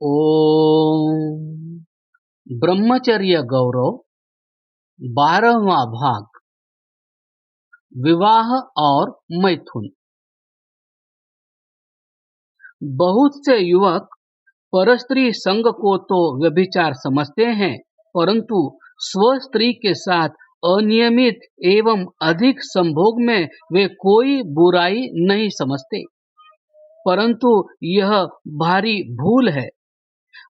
ओम। ब्रह्मचर्य गौरव 12वां भाग। विवाह और मैथुन। बहुत से युवक परस्त्री संग को तो व्यभिचार समझते हैं, परंतु स्व स्त्री के साथ अनियमित एवं अधिक संभोग में वे कोई बुराई नहीं समझते, परंतु यह भारी भूल है।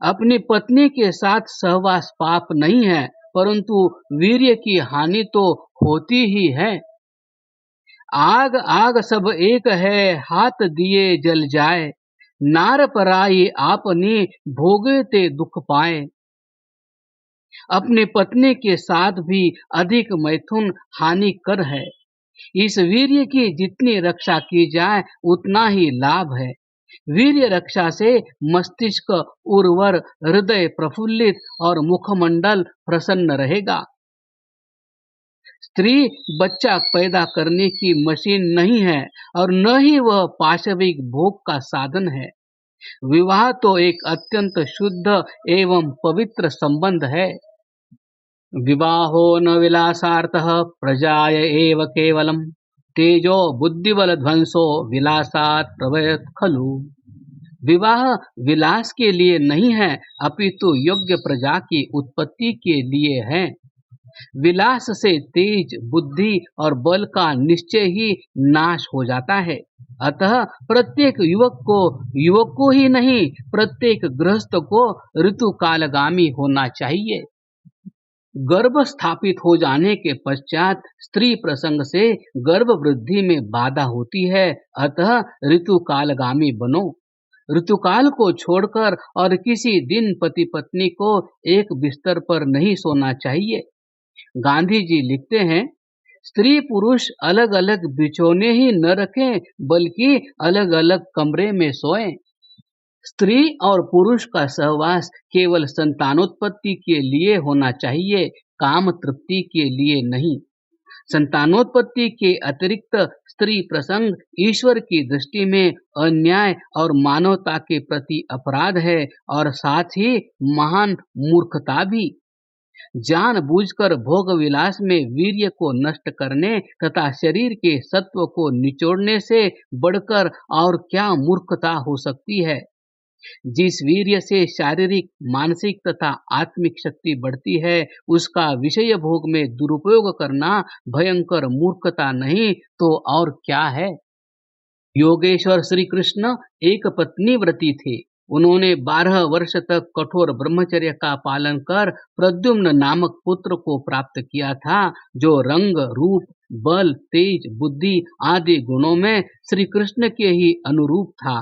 अपनी पत्नी के साथ सहवास पाप नहीं है, परंतु वीर्य की हानि तो होती ही है। आग आग सब एक है, हाथ दिए जल जाए, नार पराई आपनी भोगे ते दुख पाए। अपने पत्नी के साथ भी अधिक मैथुन हानिकर है। इस वीर्य की जितनी रक्षा की जाए उतना ही लाभ है। वीर्य रक्षा से मस्तिष्क उर्वर, हृदय प्रफुल्लित और मुखमंडल प्रसन्न रहेगा। स्त्री बच्चा पैदा करने की मशीन नहीं है और न ही वह पाशविक भोग का साधन है। विवाह तो एक अत्यंत शुद्ध एवं पवित्र संबंध है। विवाहो न विलासार्थः प्रजाय एव केवलम्, तेजो बुद्धिबल ध्वंसो विलासात् प्रभवेत् खलु। विवाह विलास के लिए नहीं है, अपितु योग्य प्रजा की उत्पत्ति के लिए है। विलास से तेज, बुद्धि और बल का निश्चय ही नाश हो जाता है। अतः प्रत्येक युवक को ही नहीं, प्रत्येक गृहस्थ को ऋतु कालगामी होना चाहिए। गर्भ स्थापित हो जाने के पश्चात स्त्री प्रसंग से गर्भ वृद्धि में बाधा होती है, अतः ऋतु कालगामी बनो। ऋतुकाल को छोड़कर और किसी दिन पति पत्नी को एक बिस्तर पर नहीं सोना चाहिए। गांधी जी लिखते हैं, स्त्री पुरुष अलग अलग बिछौने ही न रखें, बल्कि अलग अलग कमरे में सोएं। स्त्री और पुरुष का सहवास केवल संतानोत्पत्ति के लिए होना चाहिए, काम तृप्ति के लिए नहीं। संतानोत्पत्ति के अतिरिक्त स्त्री प्रसंग ईश्वर की दृष्टि में अन्याय और मानवता के प्रति अपराध है और साथ ही महान मूर्खता भी। जानबूझकर भोग विलास में वीर्य को नष्ट करने तथा शरीर के सत्व को निचोड़ने से बढ़कर और क्या मूर्खता हो सकती है। जिस वीर्य से शारीरिक, मानसिक तथा आत्मिक शक्ति बढ़ती है, उसका विषय भोग में दुरुपयोग करना भयंकर मूर्खता नहीं तो और क्या है। योगेश्वर श्री कृष्ण एक पत्नी व्रती थे। उन्होंने 12 वर्ष तक कठोर ब्रह्मचर्य का पालन कर प्रद्युम्न नामक पुत्र को प्राप्त किया था, जो रंग, रूप, बल, तेज, बुद्धि आदि गुणों में श्री कृष्ण के ही अनुरूप था।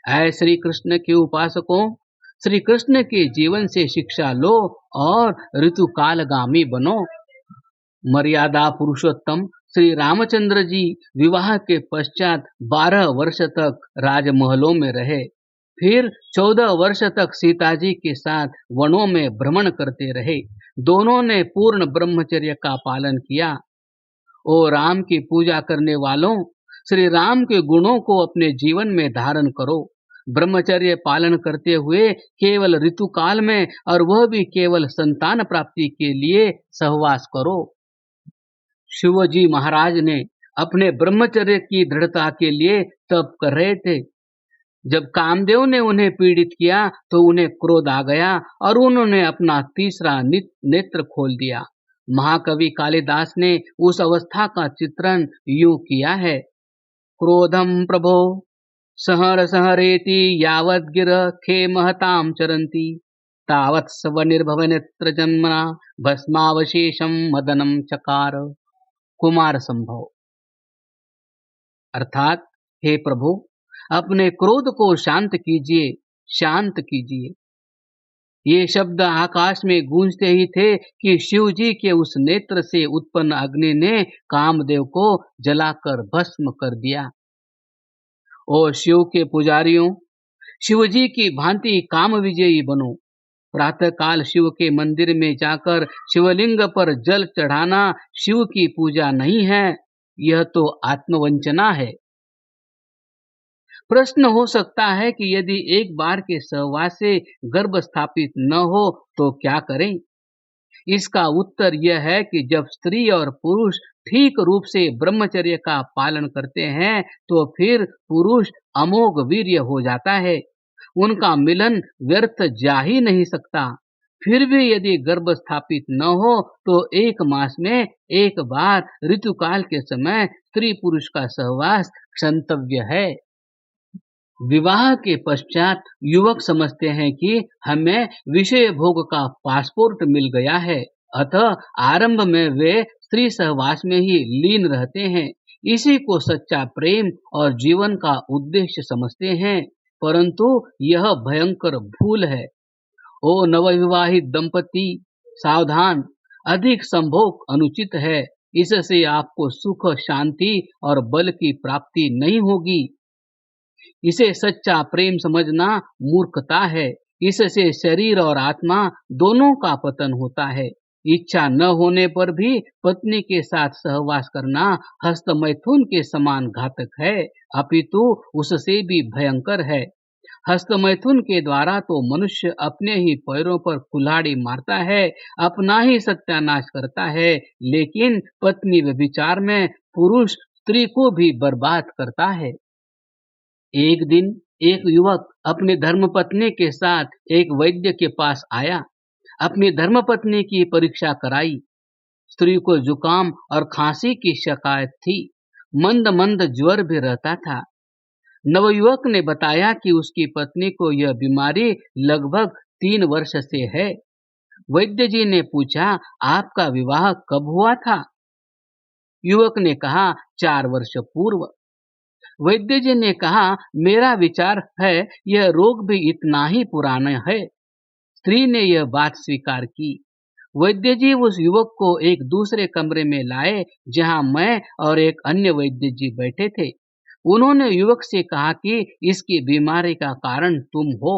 ऐ श्री कृष्ण के उपासकों, श्री कृष्ण के जीवन से शिक्षा लो और ऋतु कालगामी बनो। मर्यादा पुरुषोत्तम श्री रामचंद्र जी विवाह के पश्चात 12 वर्ष तक राजमहलों में रहे। फिर 14 वर्ष तक सीता जी के साथ वनों में भ्रमण करते रहे। दोनों ने पूर्ण ब्रह्मचर्य का पालन किया। ओ राम की पूजा करने वालों, श्री राम के गुणों को अपने जीवन में धारण करो। ब्रह्मचर्य पालन करते हुए केवल ऋतुकाल में, और वह भी केवल संतान प्राप्ति के लिए सहवास करो। शिवजी महाराज ने अपने ब्रह्मचर्य की दृढ़ता के लिए तप कर रहे थे। जब कामदेव ने उन्हें पीड़ित किया तो उन्हें क्रोध आ गया और उन्होंने अपना तीसरा नेत्र खोल दिया। महाकवि कालिदास ने उस अवस्था का चित्रण यूं किया है, क्रोधम प्रभो सहर सहरेति यावत् गिर खे महताम चरंती, तावत् स्वनिर्भव नेत्र जन्मना भस्मावशेषम मदनम चकार। कुमार संभव। अर्थात, हे प्रभु, अपने क्रोध को शांत कीजिए, शांत कीजिए। ये शब्द आकाश में गूंजते ही थे कि शिव जी के उस नेत्र से उत्पन्न अग्नि ने कामदेव को जलाकर भस्म कर दिया। ओ शिव के पुजारियों, शिव जी की भांति काम विजयी बनो। प्रातः काल शिव के मंदिर में जाकर शिवलिंग पर जल चढ़ाना शिव की पूजा नहीं है, यह तो आत्मवंचना है। प्रश्न हो सकता है कि यदि एक बार के सहवास से गर्भ स्थापित न हो तो क्या करें? इसका उत्तर यह है कि जब स्त्री और पुरुष ठीक रूप से ब्रह्मचर्य का पालन करते हैं तो फिर पुरुष अमोघ वीर्य हो जाता है। उनका मिलन व्यर्थ जा ही नहीं सकता। फिर भी यदि गर्भ स्थापित न हो तो 1 मास में एक बार ऋतुकाल के समय स्त्री पुरुष का सहवास क्षंतव्य है। विवाह के पश्चात युवक समझते हैं कि हमें विषय भोग का पासपोर्ट मिल गया है, अतः आरंभ में वे स्त्री सहवास में ही लीन रहते हैं। इसी को सच्चा प्रेम और जीवन का उद्देश्य समझते हैं, परंतु यह भयंकर भूल है। ओ नवविवाहित दंपति, सावधान! अधिक संभोग अनुचित है। इससे आपको सुख, शांति और बल की प्राप्ति नहीं होगी। इसे सच्चा प्रेम समझना मूर्खता है। इससे शरीर और आत्मा दोनों का पतन होता है। इच्छा न होने पर भी पत्नी के साथ सहवास करना हस्तमैथुन के समान घातक है, अपितु उससे भी भयंकर है। हस्तमैथुन के द्वारा तो मनुष्य अपने ही पैरों पर कुल्हाड़ी मारता है, अपना ही सत्यानाश करता है, लेकिन पत्नी व्यभिचार में पुरुष स्त्री को भी बर्बाद करता है। एक दिन एक युवक अपनी धर्मपत्नी के साथ एक वैद्य के पास आया। अपनी धर्मपत्नी की परीक्षा कराई। स्त्री को जुकाम और खांसी की शिकायत थी। मंद मंद ज्वर भी रहता था। नवयुवक ने बताया कि उसकी पत्नी को यह बीमारी लगभग 3 वर्ष से है। वैद्य जी ने पूछा, आपका विवाह कब हुआ था? युवक ने कहा, 4 वर्ष पूर्व। वैद्य जी ने कहा, मेरा विचार है यह रोग भी इतना ही पुराना है। स्त्री ने यह बात स्वीकार की। वैद्य जी उस युवक को एक दूसरे कमरे में लाए जहां मैं और एक अन्य वैद्य जी बैठे थे। उन्होंने युवक से कहा कि इसकी बीमारी का कारण तुम हो।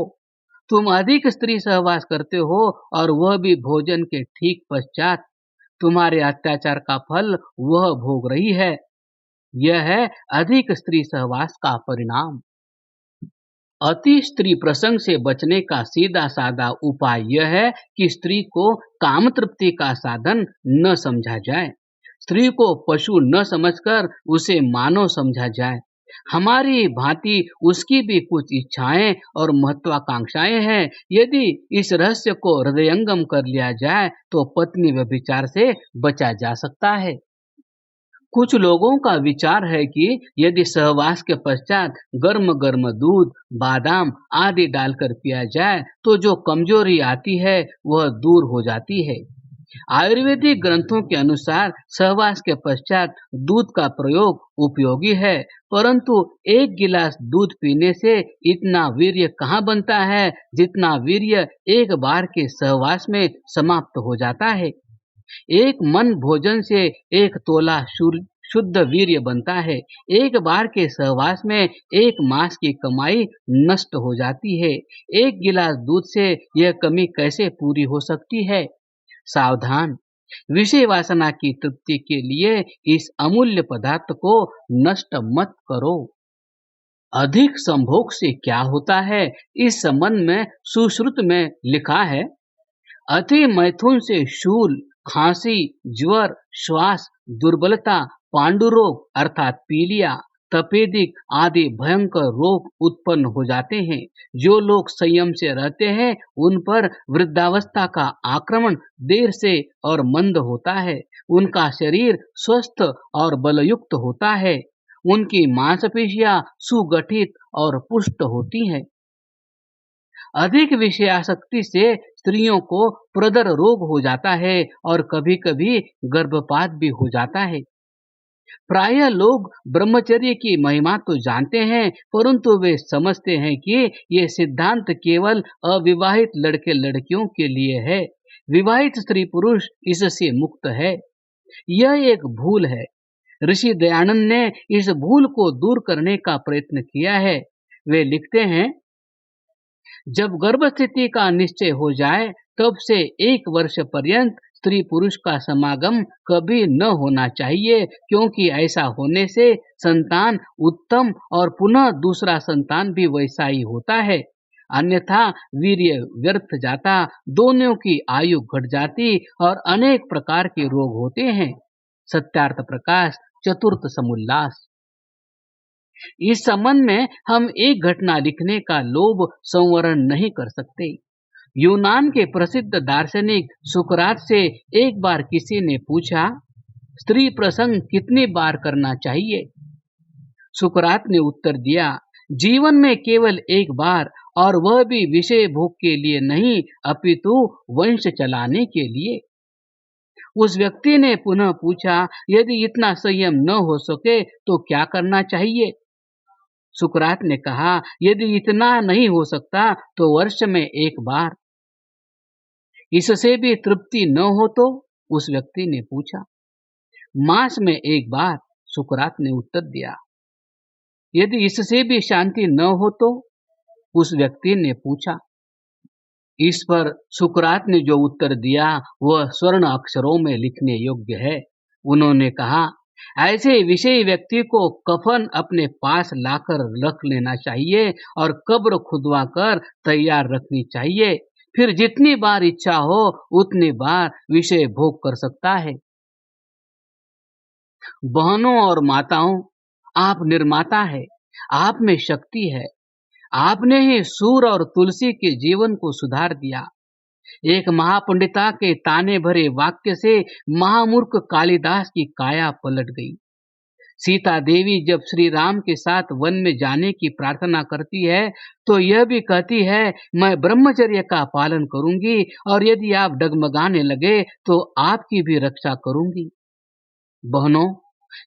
तुम अधिक स्त्री सहवास करते हो और वह भी भोजन के ठीक पश्चात। तुम्हारे अत्याचार का फल वह भोग रही है। यह है अधिक स्त्री सहवास का परिणाम। अति स्त्री प्रसंग से बचने का सीधा साधा उपाय यह है कि स्त्री को काम तृप्ति का साधन न समझा जाए। स्त्री को पशु न समझकर उसे मानव समझा जाए। हमारी भांति उसकी भी कुछ इच्छाएं और महत्वाकांक्षाएं हैं। यदि इस रहस्य को हृदयंगम कर लिया जाए तो पत्नी व्यभिचार से बचा जा सकता है। कुछ लोगों का विचार है कि यदि सहवास के पश्चात गर्म गर्म दूध, बादाम आदि डालकर पिया जाए तो जो कमजोरी आती है वह दूर हो जाती है। आयुर्वेदिक ग्रंथों के अनुसार सहवास के पश्चात दूध का प्रयोग उपयोगी है, परंतु 1 गिलास दूध पीने से इतना वीर्य कहाँ बनता है जितना वीर्य एक बार के सहवास में समाप्त हो जाता है। एक मन भोजन से 1 तोला शुद्ध वीर्य बनता है। एक बार के सहवास में 1 मास की कमाई नष्ट हो जाती है। 1 गिलास दूध से यह कमी कैसे पूरी हो सकती है? सावधान! विषय वासना की तृप्ति के लिए इस अमूल्य पदार्थ को नष्ट मत करो। अधिक संभोग से क्या होता है? इस संबंध में सुश्रुत में लिखा है, अति मैथुन से शूल, खांसी, ज्वर, श्वास, दुर्बलता, पांडुरोग अर्थात पीलिया, तपेदिक आदि भयंकर रोग उत्पन्न हो जाते हैं। जो लोग संयम से रहते हैं उन पर वृद्धावस्था का आक्रमण देर से और मंद होता है। उनका शरीर स्वस्थ और बलयुक्त होता है। उनकी मांसपेशियां सुगठित और पुष्ट होती हैं। अधिक विषयासक्ति से स्त्रियों को प्रदर रोग हो जाता है और कभी-कभी गर्भपात भी हो जाता है। प्रायः लोग ब्रह्मचर्य की महिमा तो जानते हैं, परंतु वे समझते हैं कि ये सिद्धांत केवल अविवाहित लड़के लड़कियों के लिए है। विवाहित स्त्री पुरुष इससे मुक्त है। यह एक भूल है। ऋषि दयानंद ने इस भूल को दूर करने का प्रयत्न किया है। वे लिखते हैं, जब गर्भस्थिति का निश्चय हो जाए तब से 1 वर्ष पर्यंत स्त्री पुरुष का समागम कभी न होना चाहिए, क्योंकि ऐसा होने से संतान उत्तम और पुनः दूसरा संतान भी वैसा ही होता है। अन्यथा वीर्य व्यर्थ जाता, दोनों की आयु घट जाती और अनेक प्रकार के रोग होते हैं। सत्यार्थ प्रकाश, चतुर्थ समुल्लास। इस संबंध में हम एक घटना लिखने का लोभ संवरण नहीं कर सकते। यूनान के प्रसिद्ध दार्शनिक सुकरात से एक बार किसी ने पूछा, स्त्री प्रसंग कितनी बार करना चाहिए? सुकरात ने उत्तर दिया, जीवन में केवल एक बार, और वह भी विषय भोग के लिए नहीं अपितु वंश चलाने के लिए। उस व्यक्ति ने पुनः पूछा, यदि इतना संयम न हो सके तो क्या करना चाहिए? सुकरात ने कहा, यदि इतना नहीं हो सकता तो वर्ष में एक बार। इससे भी तृप्ति न हो तो? उस व्यक्ति ने पूछा। मास में एक बार, सुकरात ने उत्तर दिया। यदि इससे भी शांति न हो तो? उस व्यक्ति ने पूछा। इस पर सुकरात ने जो उत्तर दिया वह स्वर्ण अक्षरों में लिखने योग्य है। उन्होंने कहा, ऐसे विषयी व्यक्ति को कफन अपने पास लाकर रख लेना चाहिए और कब्र खुदवा कर तैयार रखनी चाहिए, फिर जितनी बार इच्छा हो उतनी बार विषय भोग कर सकता है। बहनों और माताओं, आप निर्माता है, आप में शक्ति है। आपने ही सूर और तुलसी के जीवन को सुधार दिया। एक महापंडिता के ताने भरे वाक्य से महामूर्ख कालिदास की काया पलट गई। सीता देवी जब श्री राम के साथ वन में जाने की प्रार्थना करती है तो यह भी कहती है, मैं ब्रह्मचर्य का पालन करूंगी और यदि आप डगमगाने लगे तो आपकी भी रक्षा करूंगी। बहनों,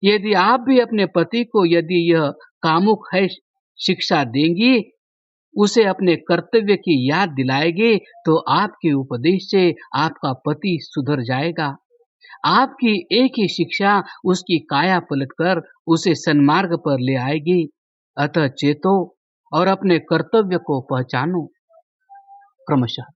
यदि आप भी अपने पति को यदि यह कामुक है शिक्षा देंगी, उसे अपने कर्तव्य की याद दिलाएगी, तो आपके उपदेश से आपका पति सुधर जाएगा। आपकी एक ही शिक्षा उसकी काया पलटकर उसे सन्मार्ग पर ले आएगी। अतः चेतो और अपने कर्तव्य को पहचानो। क्रमशः